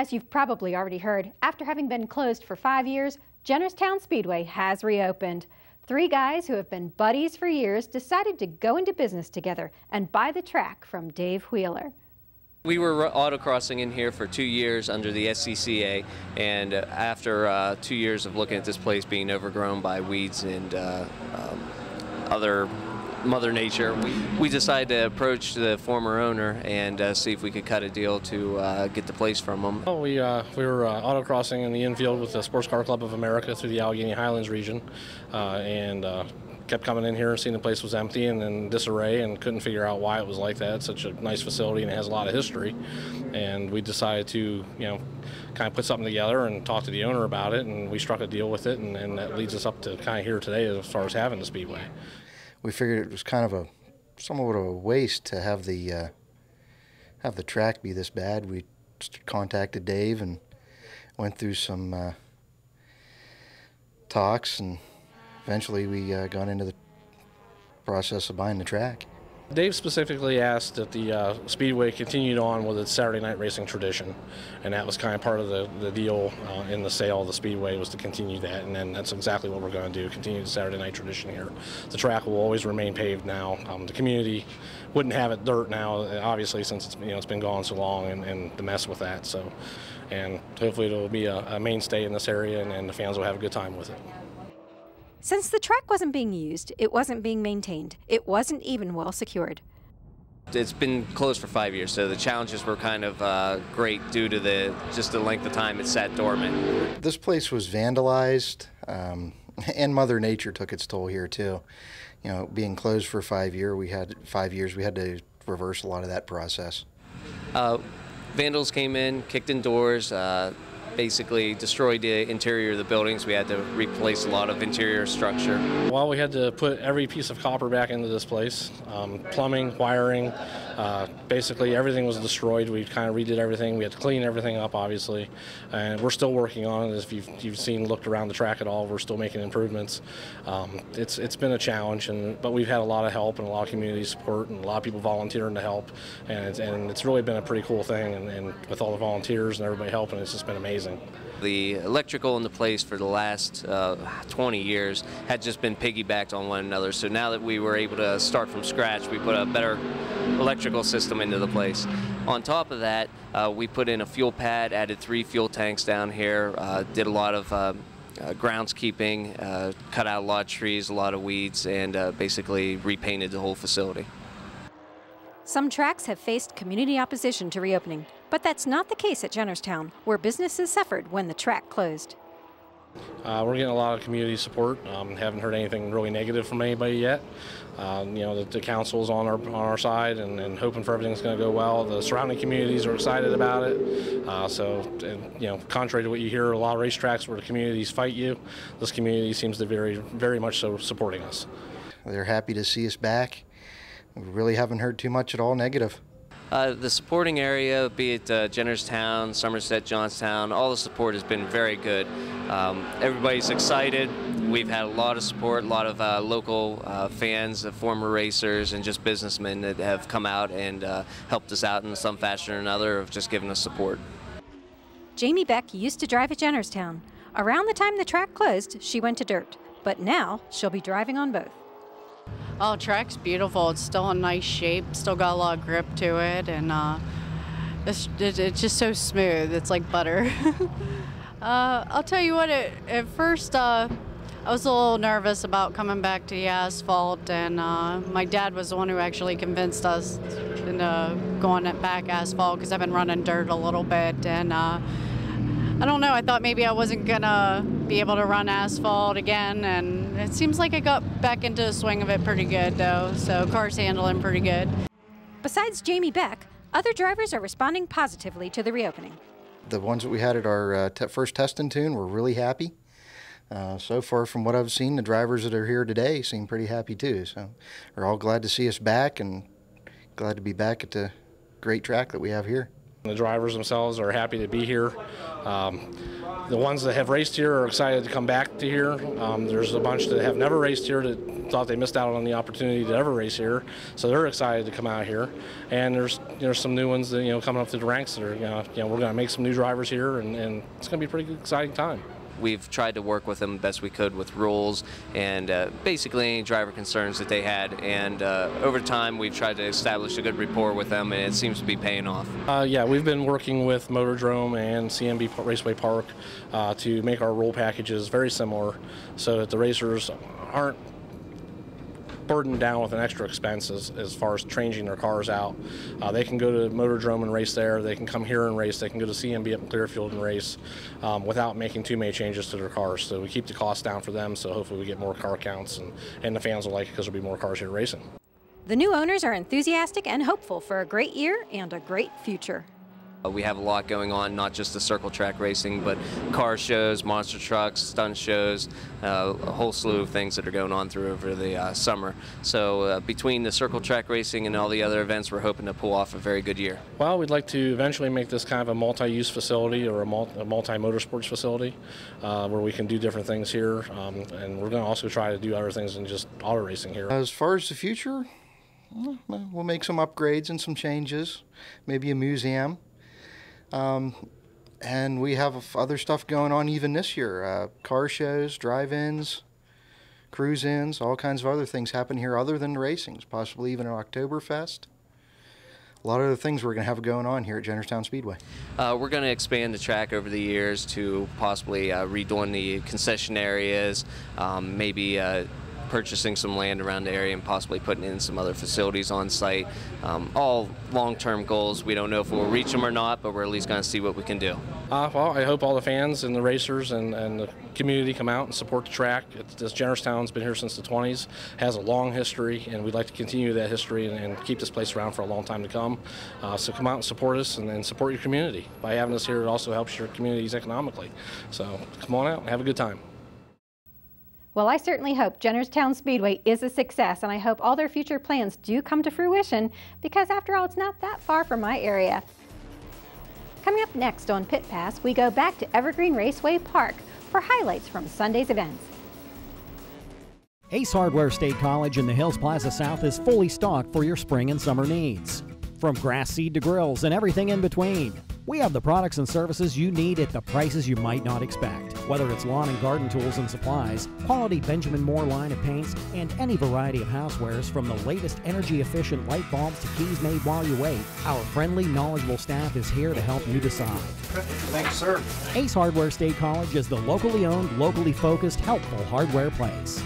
As you've probably already heard, after having been closed for 5 years, Jennerstown Speedway has reopened. 3 guys who have been buddies for years decided to go into business together and buy the track from Dave Wheeler. We were autocrossing in here for 2 years under the SCCA, and after 2 years of looking at this place being overgrown by weeds and other Mother Nature, we decided to approach the former owner and see if we could cut a deal to get the place from him. Oh, we were autocrossing in the infield with the Sports Car Club of America through the Allegheny Highlands region, and kept coming in here and seeing the place was empty and in disarray, and couldn't figure out why it was like that. It's such a nice facility and it has a lot of history, and we decided to, kind of put something together and talk to the owner about it, and we struck a deal with it, and that leads us up to kind of here today as far as having the Speedway. We figured it was kind of somewhat of a waste to have the track be this bad. We contacted Dave and went through some talks, and eventually we got into the process of buying the track. Dave specifically asked that the Speedway continued on with its Saturday night racing tradition, and that was kind of part of the deal in the sale of the Speedway, was to continue that, and then that's exactly what we're going to do, continue the Saturday night tradition here. The track will always remain paved now. The community wouldn't have it dirt now, obviously, since it's been gone so long, and the mess with that. So, and hopefully it'll be a mainstay in this area, and the fans will have a good time with it. Since the track wasn't being used, it wasn't being maintained, it wasn't even well secured. It's been closed for 5 years, so the challenges were kind of great due to just the length of time it sat dormant. This place was vandalized, and Mother Nature took its toll here too. Being closed for 5 years, we had to reverse a lot of that process. Vandals came in, kicked in doors, basically destroyed the interior of the buildings. We had to replace a lot of interior structure. Well, we had to put every piece of copper back into this place. Plumbing, wiring, basically everything was destroyed. We kind of redid everything. We had to clean everything up, obviously, and we're still working on it. If you've looked around the track at all, we're still making improvements. It's been a challenge, but we've had a lot of help and a lot of community support and a lot of people volunteering to help, and it's really been a pretty cool thing, and with all the volunteers and everybody helping, it's just been amazing. The electrical in the place for the last 20 years had just been piggybacked on one another, so now that we were able to start from scratch, we put a better electrical system into the place. On top of that, we put in a fuel pad, added 3 fuel tanks down here, did a lot of groundskeeping, cut out a lot of trees, a lot of weeds, and basically repainted the whole facility. Some tracks have faced community opposition to reopening, but that's not the case at Jennerstown, where businesses suffered when the track closed. We're getting a lot of community support. Haven't heard anything really negative from anybody yet. The council's on our side and hoping for everything's going to go well. The surrounding communities are excited about it. Contrary to what you hear, a lot of racetracks where the communities fight you, this community seems to be very much so supporting us. They're happy to see us back. We really haven't heard too much at all negative. The supporting area, be it Jennerstown, Somerset, Johnstown, all the support has been very good. Everybody's excited. We've had a lot of support, a lot of local fans, former racers, and just businessmen that have come out and helped us out in some fashion or another, of just giving us support. Jamie Beck used to drive at Jennerstown. Around the time the track closed, she went to dirt, but now she'll be driving on both. Oh, track's beautiful. It's still in nice shape. Still got a lot of grip to it, and it's just so smooth. It's like butter. I'll tell you what. At first, I was a little nervous about coming back to the asphalt, and my dad was the one who actually convinced us into going back asphalt, because I've been running dirt a little bit, and I don't know, I thought maybe I wasn't gonna be able to run asphalt again, and it seems like I got back into the swing of it pretty good though, so car's handling pretty good. Besides Jamie Beck, other drivers are responding positively to the reopening. The ones that we had at our first testing tune were really happy. So far, from what I've seen, the drivers that are here today seem pretty happy too, so we're all glad to see us back and glad to be back at the great track that we have here. The drivers themselves are happy to be here. The ones that have raced here are excited to come back to here. There's a bunch that have never raced here that thought they missed out on the opportunity to ever race here, so they're excited to come out here. And there's some new ones that coming up through the ranks that are we're going to make some new drivers here, and it's going to be a pretty exciting time. We've tried to work with them best we could with rules and basically any driver concerns that they had. And over time, we've tried to establish a good rapport with them, and it seems to be paying off. Yeah, we've been working with Motordrome and CMB Raceway Park to make our rule packages very similar so that the racers aren't burdened down with an extra expense as far as changing their cars out. They can go to Motordrome and race there. They can come here and race. They can go to CMB up in Clearfield and race without making too many changes to their cars. So we keep the cost down for them, so hopefully we get more car counts, and the fans will like it because there'll be more cars here racing. The new owners are enthusiastic and hopeful for a great year and a great future. We have a lot going on, not just the circle track racing, but car shows, monster trucks, stunt shows, a whole slew of things that are going on through over the summer. So between the circle track racing and all the other events, we're hoping to pull off a very good year. Well, we'd like to eventually make this kind of a multi-use facility or a multi-motorsports facility where we can do different things here. And we're going to also try to do other things than just auto racing here. As far as the future, we'll make some upgrades and some changes, maybe a museum. And we have other stuff going on even this year, car shows, drive-ins, cruise-ins, all kinds of other things happen here other than the racings, possibly even an Oktoberfest. A lot of other things we're going to have going on here at Jennerstown Speedway. We're going to expand the track over the years to possibly redoing the concession areas, maybe purchasing some land around the area and possibly putting in some other facilities on site. All long-term goals. We don't know if we'll reach them or not, but we're at least going to see what we can do. Well, I hope all the fans and the racers and the community come out and support the track. This Jennerstown's been here since the 20s, has a long history, and we'd like to continue that history and keep this place around for a long time to come. So come out and support us and support your community. By having us here, it also helps your communities economically. So come on out and have a good time. Well, I certainly hope Jennerstown Speedway is a success, and I hope all their future plans do come to fruition, because after all, it's not that far from my area. Coming up next on Pit Pass, we go back to Evergreen Raceway Park for highlights from Sunday's events. Ace Hardware State College in the Hills Plaza South is fully stocked for your spring and summer needs. From grass seed to grills and everything in between, we have the products and services you need at the prices you might not expect. Whether it's lawn and garden tools and supplies, quality Benjamin Moore line of paints, and any variety of housewares from the latest energy-efficient light bulbs to keys made while you wait, our friendly, knowledgeable staff is here to help you decide. Thanks, sir. Ace Hardware State College is the locally owned, locally focused, helpful hardware place.